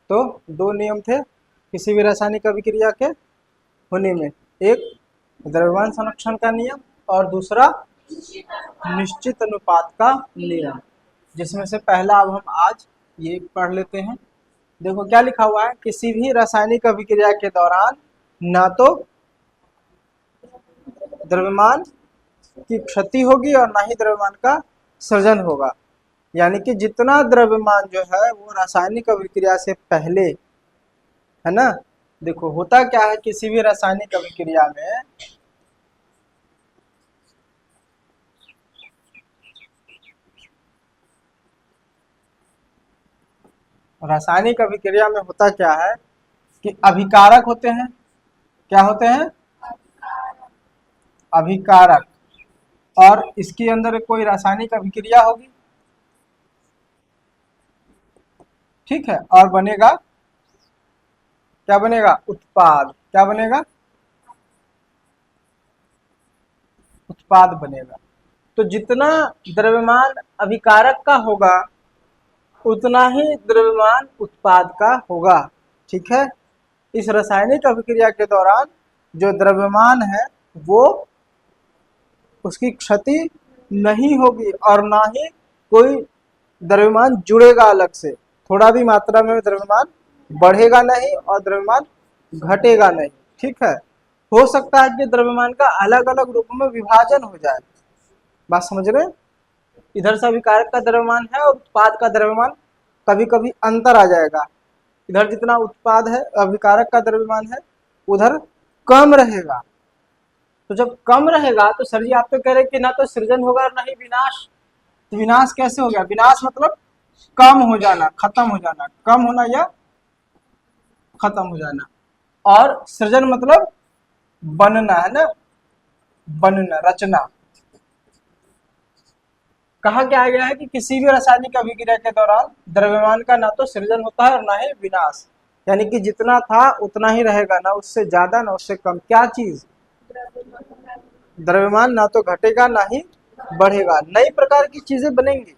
तो दो नियम थे किसी भी रासायनिक अभिक्रिया के होने में, एक द्रव्यमान संरक्षण का नियम और दूसरा निश्चित अनुपात का नियम, जिसमें से पहला अब हम आज ये पढ़ लेते हैं। देखो क्या लिखा हुआ है, किसी भी रासायनिक अभिक्रिया के दौरान ना तो द्रव्यमान की क्षति होगी और ना ही द्रव्यमान का सृजन होगा। यानी कि जितना द्रव्यमान जो है वो रासायनिक अभिक्रिया से पहले, है ना, देखो होता क्या है किसी भी रासायनिक अभिक्रिया में रासायनिक अभिक्रिया में होता क्या है कि अभिकारक होते हैं। क्या होते हैं? अभिकारक। और इसके अंदर कोई रासायनिक अभिक्रिया होगी, ठीक है, और बनेगा क्या बनेगा? उत्पाद। क्या बनेगा? उत्पाद बनेगा। तो जितना द्रव्यमान अभिकारक का होगा उतना ही द्रव्यमान उत्पाद का होगा, ठीक है। इस रासायनिक अभिक्रिया के दौरान जो द्रव्यमान है वो उसकी क्षति नहीं होगी और ना ही कोई द्रव्यमान जुड़ेगा अलग से। थोड़ा भी मात्रा में द्रव्यमान बढ़ेगा नहीं और द्रव्यमान घटेगा नहीं, ठीक है। हो सकता है कि द्रव्यमान का अलग अलग रूपों में विभाजन हो जाए। बात समझ रहे हैं? इधर से अभिकारक का द्रव्यमान है और उत्पाद का द्रव्यमान कभी कभी अंतर आ जाएगा। इधर जितना उत्पाद है अभिकारक का द्रव्यमान है उधर कम रहेगा। तो जब कम रहेगा तो सर जी आप तो कह रहे कि ना तो सृजन होगा और ना ही विनाश। तो विनाश कैसे हो गया? विनाश मतलब कम हो जाना, खत्म हो जाना, कम होना या खत्म हो जाना। और सृजन मतलब बनना, है ना, बनना, रचना। कहा क्या गया है कि किसी भी रासायनिक अभिक्रिया के दौरान द्रव्यमान का ना तो सृजन होता है और ना ही विनाश। यानी कि जितना था उतना ही रहेगा, ना उससे ज्यादा ना उससे कम। क्या चीज? द्रव्यमान ना तो घटेगा ना ही बढ़ेगा। नई प्रकार की चीजें बनेंगी,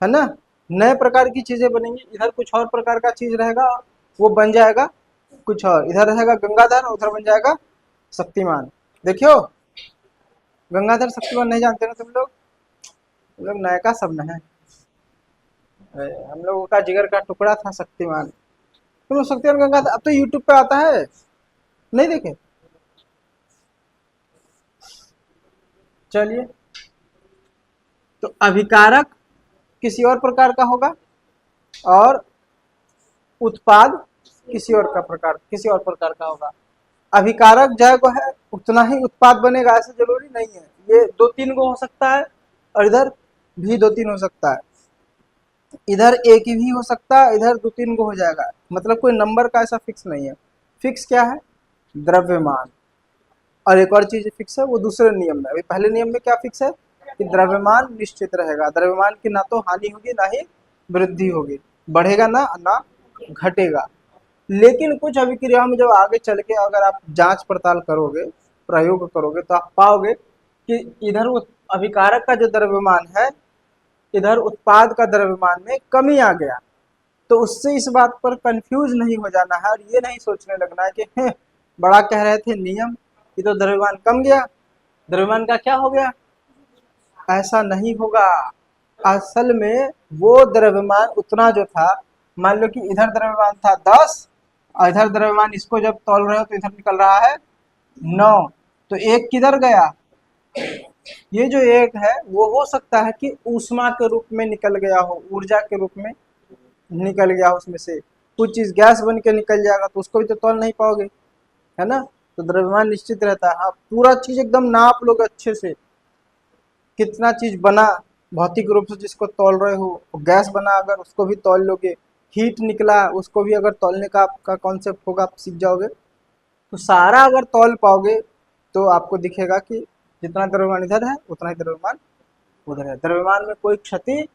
है ना, नए प्रकार की चीजें बनेंगी। इधर कुछ और प्रकार का चीज रहेगा और वो बन जाएगा कुछ और। इधर रहेगा गंगाधर, उधर बन जाएगा शक्तिमान। देखियो, गंगाधर शक्तिमान नहीं जानते ना तुम लोग? लोग नायका सब न है। हम लोगों का जिगर का टुकड़ा था शक्तिमान। तुम लोग शक्तिमान गंगाधर अब तो यूट्यूब पे आता है, नहीं देखे? चलिए, तो अभिकारक किसी और प्रकार का होगा और उत्पाद किसी और प्रकार का होगा। अभिकारक जो है उतना ही उत्पाद बनेगा ऐसा जरूरी नहीं है। ये दो तीन गो हो सकता है और इधर भी दो तीन हो सकता है। इधर एक ही भी हो सकता है, इधर दो तीन गो हो जाएगा। मतलब कोई नंबर का ऐसा फिक्स नहीं है। फिक्स क्या है? द्रव्यमान। और एक और चीज फिक्स है, वो दूसरे नियम में। अभी पहले नियम में क्या फिक्स है कि द्रव्यमान निश्चित रहेगा, द्रव्यमान की ना तो हानि होगी ना ही वृद्धि होगी, बढ़ेगा ना घटेगा। लेकिन कुछ अभिक्रियाओं में जब आगे चल के अगर आप जांच पड़ताल करोगे, प्रयोग करोगे, तो आप पाओगे कि इधर अभिकारक का जो द्रव्यमान है इधर उत्पाद का द्रव्यमान में कमी आ गया। तो उससे इस बात पर कंफ्यूज नहीं हो जाना है और ये नहीं सोचने लगना है कि बड़ा कह रहे थे नियम, ये तो द्रव्यमान कम गया, द्रव्यमान का क्या हो गया। ऐसा नहीं होगा। असल में वो द्रव्यमान उतना जो था, मान लो कि इधर द्रव्यमान था 10 और इधर द्रव्यमान इसको जब तौल रहे हो तो इधर निकल रहा है 9, तो एक किधर गया? ये जो एक है वो हो सकता है कि ऊष्मा के रूप में निकल गया हो, ऊर्जा के रूप में निकल गया हो, उसमें से कुछ चीज गैस बन के निकल जाएगा तो उसको भी तो तौल नहीं पाओगे, है ना। तो द्रव्यमान निश्चित रहता है। हाँ, पूरा चीज एकदम नाप लोगे अच्छे से, कितना चीज बना भौतिक रूप से जिसको तौल रहे हो। गैस बना अगर उसको भी तौल लोगे, हीट निकला उसको भी अगर तौलने का आपका कॉन्सेप्ट होगा आप सीख जाओगे। तो सारा अगर तौल पाओगे तो आपको दिखेगा कि जितना द्रव्यमान इधर है उतना ही द्रव्यमान उधर है। द्रव्यमान में कोई क्षति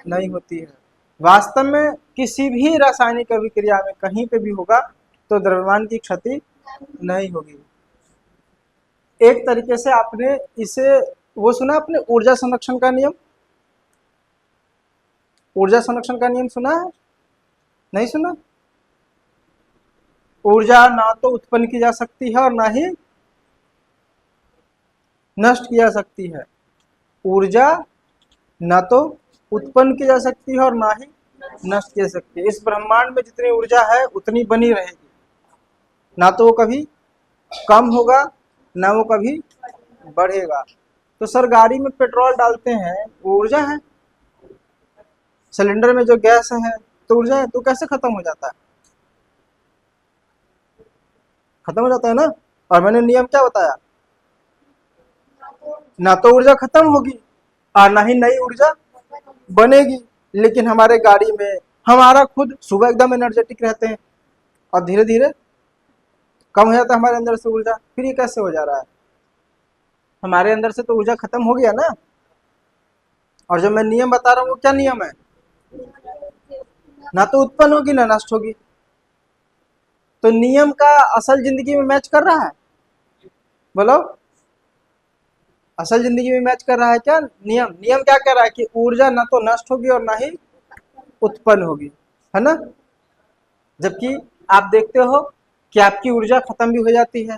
नहीं होती है। वास्तव में किसी भी रासायनिक अभिक्रिया में कहीं पे भी होगा तो द्रव्यमान की क्षति नहीं होगी। एक तरीके से आपने इसे वो सुना आपने ऊर्जा संरक्षण का नियम? ऊर्जा संरक्षण का नियम सुना है? नहीं सुना? ऊर्जा ना तो उत्पन्न की जा सकती है और ना ही नष्ट की जा सकती है। ऊर्जा ना तो उत्पन्न की जा सकती है और ना ही नष्ट की जा सकती है। इस ब्रह्मांड में जितनी ऊर्जा है उतनी बनी रहेगी, ना तो वो कभी कम होगा ना वो कभी बढ़ेगा। तो सर गाड़ी में पेट्रोल डालते हैं वो ऊर्जा है, सिलेंडर में जो गैस है तो ऊर्जा है, तो कैसे खत्म हो जाता है? खत्म हो जाता है ना। और मैंने नियम क्या बताया, ना तो ऊर्जा खत्म होगी और ना ही नई ऊर्जा बनेगी। लेकिन हमारे गाड़ी में हमारा खुद सुबह एकदम एनर्जेटिक रहते हैं और धीरे धीरे कम हो जाता है हमारे अंदर से ऊर्जा। फिर ये कैसे हो जा रहा है? हमारे अंदर से तो ऊर्जा खत्म हो गया ना। और जो मैं नियम बता रहा हूँ वो क्या नियम है, ना तो उत्पन्न होगी ना नष्ट होगी। तो नियम का असल जिंदगी में मैच कर रहा है? बोलो, असल जिंदगी में मैच कर रहा है क्या? नियम नियम क्या कह रहा है कि ऊर्जा ना तो नष्ट होगी और ना ही उत्पन्न होगी, है ना। जबकि आप देखते हो कि आपकी ऊर्जा खत्म भी हो जाती है,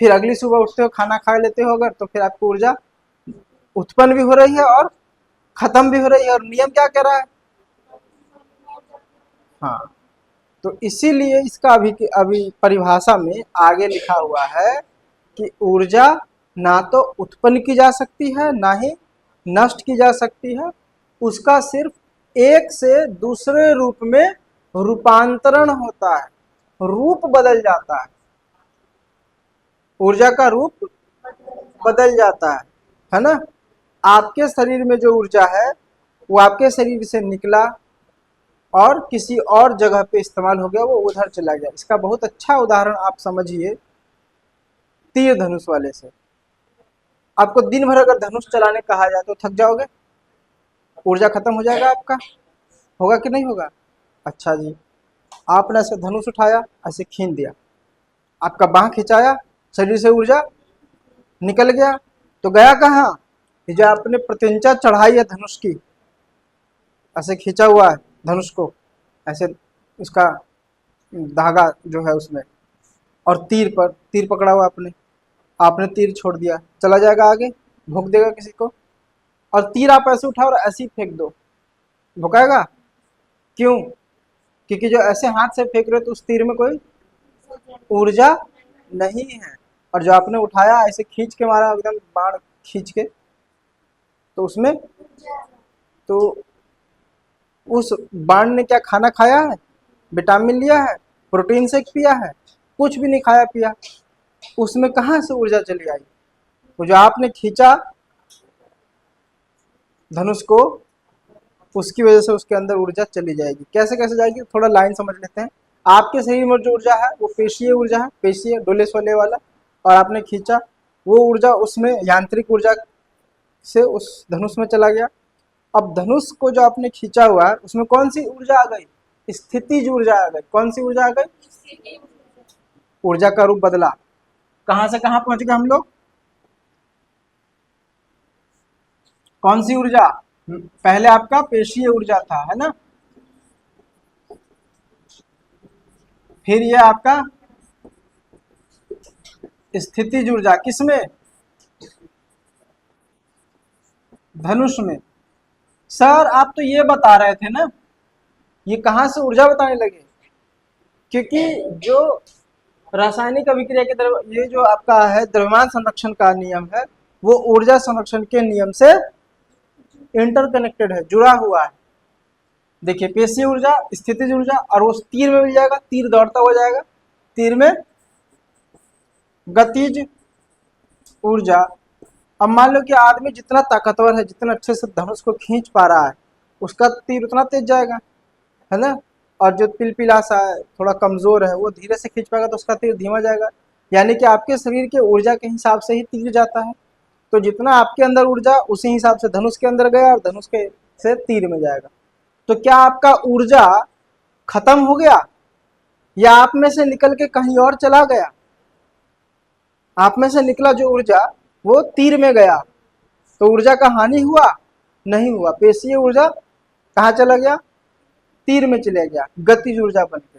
फिर अगली सुबह उठते हो खाना खा लेते हो अगर, तो फिर आपकी ऊर्जा उत्पन्न भी हो रही है और खत्म भी हो रही है। और नियम क्या कह रहा है? हाँ, तो इसीलिए इसका अभी परिभाषा में आगे लिखा हुआ है कि ऊर्जा ना तो उत्पन्न की जा सकती है ना ही नष्ट की जा सकती है, उसका सिर्फ एक से दूसरे रूप में रूपांतरण होता है, रूप बदल जाता है। ऊर्जा का रूप बदल जाता है ना। आपके शरीर में जो ऊर्जा है वो आपके शरीर से निकला और किसी और जगह पे इस्तेमाल हो गया, वो उधर चला गया। इसका बहुत अच्छा उदाहरण आप समझिए तीर धनुष वाले से। आपको दिन भर अगर धनुष चलाने कहा जाए तो थक जाओगे, ऊर्जा खत्म हो जाएगा आपका, होगा कि नहीं होगा? अच्छा जी, आपने ऐसे धनुष उठाया, ऐसे खींच दिया, आपका बाह खिंचाया, शरीर से ऊर्जा निकल गया, तो गया कहाँ? ये जो आपने प्रत्यंचा चढ़ाई है धनुष की, ऐसे खींचा हुआ है धनुष को, ऐसे उसका धागा जो है उसमें, और तीर पकड़ा हुआ आपने, आपने तीर छोड़ दिया, चला जाएगा आगे, भोंक देगा किसी को। और तीर आप ऐसे उठाओ और ऐसे ही फेंक दो, भोंकाएगा? क्यों? क्योंकि जो ऐसे हाथ से फेंक रहे हो तो उस तीर में कोई ऊर्जा नहीं है। और जो आपने उठाया ऐसे खींच के मारा, एकदम बाण खींच के, तो उसमें तो उस बाण ने क्या खाना खाया है, विटामिन लिया है, प्रोटीन शेक पिया है? कुछ भी नहीं खाया पिया। उसमें कहाँ से ऊर्जा चली आई? वो जो आपने खींचा धनुष को, उसकी वजह से उसके अंदर ऊर्जा चली जाएगी। कैसे कैसे जाएगी, थोड़ा लाइन समझ लेते हैं। आपके शरीर में जो ऊर्जा है वो पेशीय ऊर्जा है, पेशीय डोले सोले वाला, और आपने खींचा, वो ऊर्जा उसमें यांत्रिक ऊर्जा से उस धनुष में चला गया। अब धनुष को जो आपने खींचा हुआ है उसमें कौन सी ऊर्जा आ गई? स्थितिज ऊर्जा आ गई। कौन सी ऊर्जा आ गई? ऊर्जा का रूप बदला। कहां से कहां पहुंच गए हम लोग? कौन सी ऊर्जा? पहले आपका पेशीय ऊर्जा था, है ना। फिर ये आपका स्थितिज ऊर्जा, किसमें? धनुष में। सर आप तो ये बता रहे थे ना, ये कहां से ऊर्जा बताने लगे? क्योंकि जो रासायनिक अभिक्रिया के ये जो आपका है द्रव्यमान संरक्षण का नियम है, वो ऊर्जा संरक्षण के नियम से इंटरकनेक्टेड है, जुड़ा हुआ है। देखिए, पेशीय ऊर्जा, स्थितिज ऊर्जा, और वो तीर में मिल जाएगा, तीर दौड़ता हो जाएगा, तीर में गतिज ऊर्जा। अब मान लो कि आदमी जितना ताकतवर है, जितना अच्छे से धनुष को खींच पा रहा है, उसका तीर उतना तेज जाएगा, है ना। और जो पिलपिला सा है, थोड़ा कमजोर है, वो धीरे से खींच पाएगा तो उसका तीर धीमा जाएगा। यानी कि आपके शरीर के ऊर्जा के हिसाब से ही तीर जाता है। तो जितना आपके अंदर ऊर्जा, उसी हिसाब से धनुष के अंदर गया और धनुष के से तीर में जाएगा। तो क्या आपका ऊर्जा खत्म हो गया या आप में से निकल के कहीं और चला गया? आप में से निकला जो ऊर्जा वो तीर में गया, तो ऊर्जा का हानि हुआ? नहीं हुआ। पेशीय ऊर्जा कहाँ चला गया? तीर में चले गया, गतिज ऊर्जा बन के।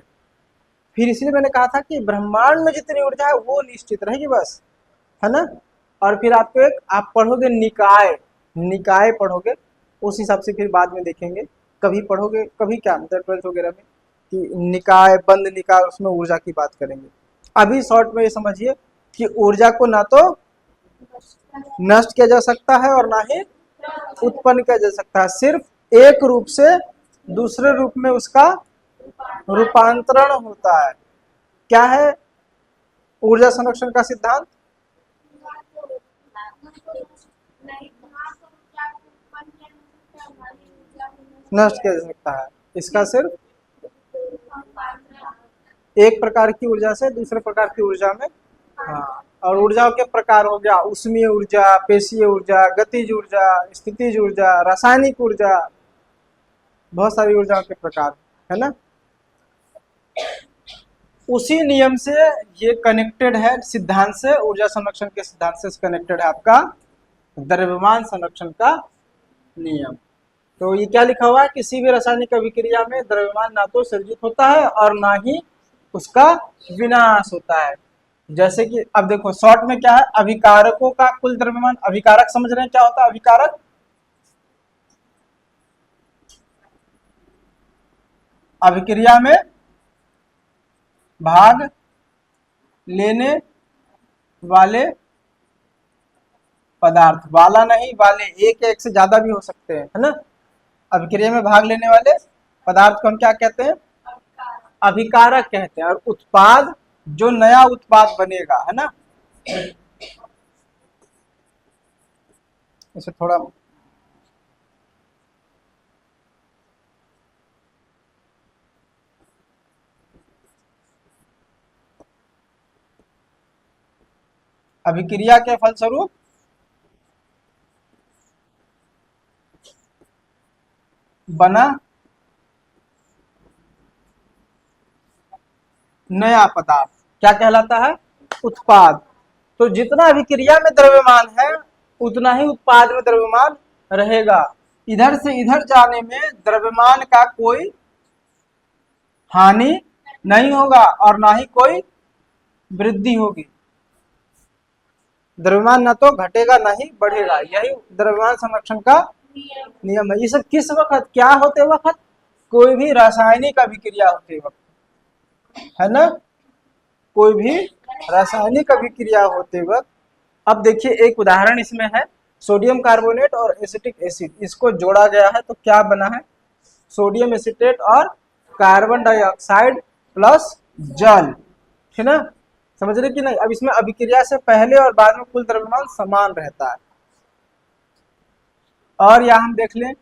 फिर इसलिए मैंने कहा था कि ब्रह्मांड में जितनी ऊर्जा है वो निश्चित रहेगी बस, है ना। और फिर आपको एक आप पढ़ोगे निकाय, निकाय पढ़ोगे, उस हिसाब से फिर बाद में देखेंगे, कभी पढ़ोगे कभी क्या मतलब 12th वगैरह में कि निकाय बंद निकाय, उसमें ऊर्जा की बात करेंगे। अभी शॉर्ट में ये समझिए कि ऊर्जा को ना तो नष्ट किया जा सकता है और ना ही उत्पन्न किया जा सकता है, सिर्फ एक रूप से दूसरे रूप में उसका रूपांतरण होता है। क्या है ऊर्जा संरक्षण का सिद्धांत? नष्ट किया जा सकता है, इसका सिर्फ एक प्रकार की ऊर्जा से दूसरे प्रकार की ऊर्जा में। हाँ, और ऊर्जाओं के प्रकार हो गया उष्मीय ऊर्जा, पेशीय ऊर्जा, गतिज ऊर्जा, स्थितिज ऊर्जा, रासायनिक ऊर्जा, बहुत सारी ऊर्जाओं के प्रकार, है ना। उसी नियम से ये कनेक्टेड है सिद्धांत से, ऊर्जा संरक्षण के सिद्धांत से कनेक्टेड है आपका द्रव्यमान संरक्षण का नियम। तो ये क्या लिखा हुआ है, किसी भी रासायनिक अभिक्रिया में द्रव्यमान ना तो सृजित होता है और ना ही उसका विनाश होता है। जैसे कि अब देखो शॉर्ट में क्या है, अभिकारकों का कुल द्रव्यमान, अभिकारक समझ रहे हैं क्या होता है अभिकारक? अभिक्रिया में भाग लेने वाले पदार्थ, वाला नहीं वाले, एक या एक से ज्यादा भी हो सकते हैं, है ना। अभिक्रिया में भाग लेने वाले पदार्थ को हम क्या कहते हैं? अभिकारक कहते हैं। और उत्पाद, जो नया उत्पाद बनेगा, है ना, इसे थोड़ा अभिक्रिया के फलस्वरूप बना नया पदार्थ क्या कहलाता है? उत्पाद। तो जितना अभिक्रिया में द्रव्यमान है उतना ही उत्पाद में द्रव्यमान रहेगा। इधर से इधर जाने में द्रव्यमान का कोई हानि नहीं होगा और ना ही कोई वृद्धि होगी। द्रव्यमान न तो घटेगा ना ही बढ़ेगा, यही द्रव्यमान संरक्षण का नियम है। ये सब किस वक्त क्या होते वक्त? कोई भी रासायनिक अभिक्रिया होते वक्त, है ना, कोई भी रासायनिक अभिक्रिया होते वक्त। अब देखिए एक उदाहरण इसमें है, सोडियम कार्बोनेट और एसिटिक एसिड, इसको जोड़ा गया है तो क्या बना है? सोडियम एसिटेट और कार्बन डाइऑक्साइड प्लस जल, है ना। समझ रहे कि नहीं? अब इसमें अभिक्रिया से पहले और बाद में कुल द्रव्यमान समान रहता है। और यहाँ हम देख लें,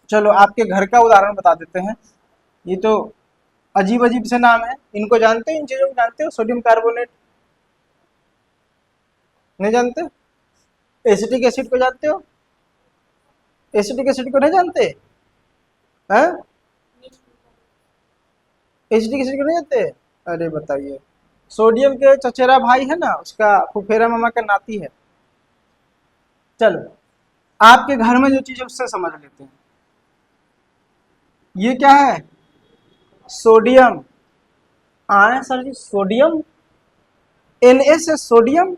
चलो आपके घर का उदाहरण बता देते हैं। ये तो अजीब अजीब से नाम है, इनको जानते हो? इन चीजों को जानते हो? सोडियम कार्बोनेट नहीं जानते? एसिटिक एसिड को जानते हो? एसिटिक एसिड को नहीं जानते हैं? एसिटिक एसिड को नहीं जानते? अरे बताइए, सोडियम के चचेरा भाई है ना, उसका फुफेरा मामा का नाती है। चलो आपके घर में जो चीज है उससे समझ लेते हैं। ये क्या है? सोडियम। आए सर जी, सोडियम Na से सोडियम,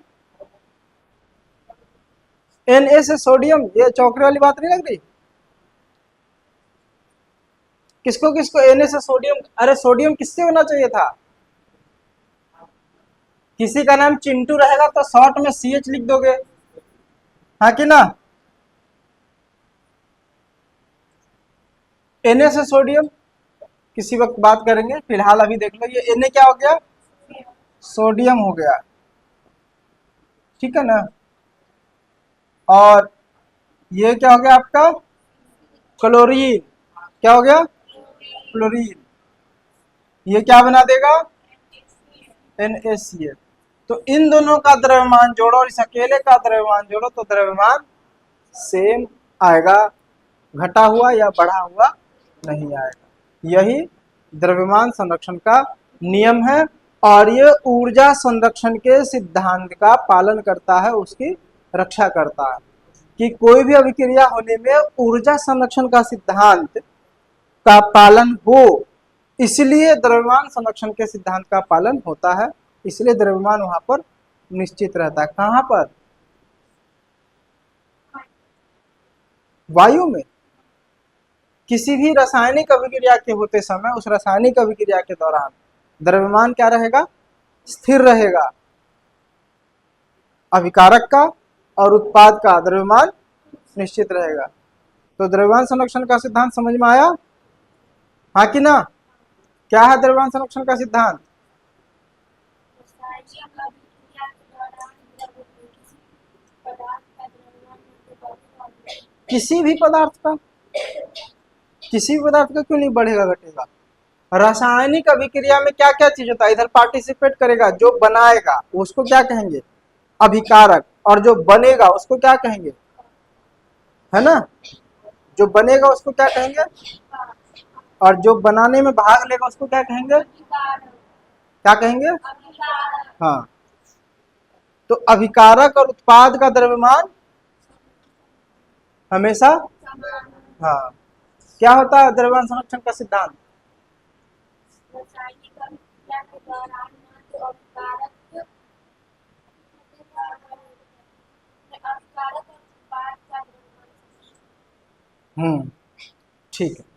Na से सोडियम, ये चौकरे वाली बात नहीं लग रही? किसको किसको Na से सोडियम? अरे सोडियम किससे होना चाहिए था? किसी का नाम चिंटू रहेगा तो शॉर्ट में CH लिख दोगे, हाँ कि ना। Na से सोडियम किसी वक्त बात करेंगे, फिलहाल अभी देख लो ये Na क्या हो गया? सोडियम हो गया, ठीक है ना। और ये क्या हो गया आपका? क्लोरीन। क्या हो गया? क्लोरीन। ये क्या बना देगा? NaCl। तो इन दोनों का द्रव्यमान जोड़ो और इस अकेले का द्रव्यमान जोड़ो तो द्रव्यमान सेम आएगा, घटा हुआ या बढ़ा हुआ नहीं आएगा। यही द्रव्यमान संरक्षण का नियम है और ये ऊर्जा संरक्षण के सिद्धांत का पालन करता है, उसकी रक्षा करता है कि कोई भी अभिक्रिया होने में ऊर्जा संरक्षण का सिद्धांत का पालन हो, इसलिए द्रव्यमान संरक्षण के सिद्धांत का पालन होता है, इसलिए द्रव्यमान वहां पर निश्चित रहता है। कहां पर? वायु में। किसी भी रासायनिक अभिक्रिया के होते समय उस रासायनिक अभिक्रिया के दौरान द्रव्यमान क्या रहेगा? स्थिर रहेगा। अभिकारक का और उत्पाद का द्रव्यमान निश्चित रहेगा। तो द्रव्यमान संरक्षण का सिद्धांत समझ में आया? हाँ कि ना? क्या है द्रव्यमान संरक्षण का सिद्धांत? किसी भी पदार्थ का, किसी भी पदार्थ का क्यों नहीं बढ़ेगा घटेगा? रासायनिक अभिक्रिया में क्या क्या चीज होता है? इधर पार्टिसिपेट करेगा, जो बनाएगा उसको क्या कहेंगे? अभिकारक। और जो बनेगा उसको क्या कहेंगे? है ना? जो बनेगा उसको क्या कहेंगे? और जो बनाने में भाग लेगा उसको क्या कहेंगे? क्या कहेंगे? हाँ। तो अभिकारक और उत्पाद का द्रव्यमान हमेशा, हाँ। क्या होता है द्रव्यमान संरक्षण का सिद्धांत? ठीक है।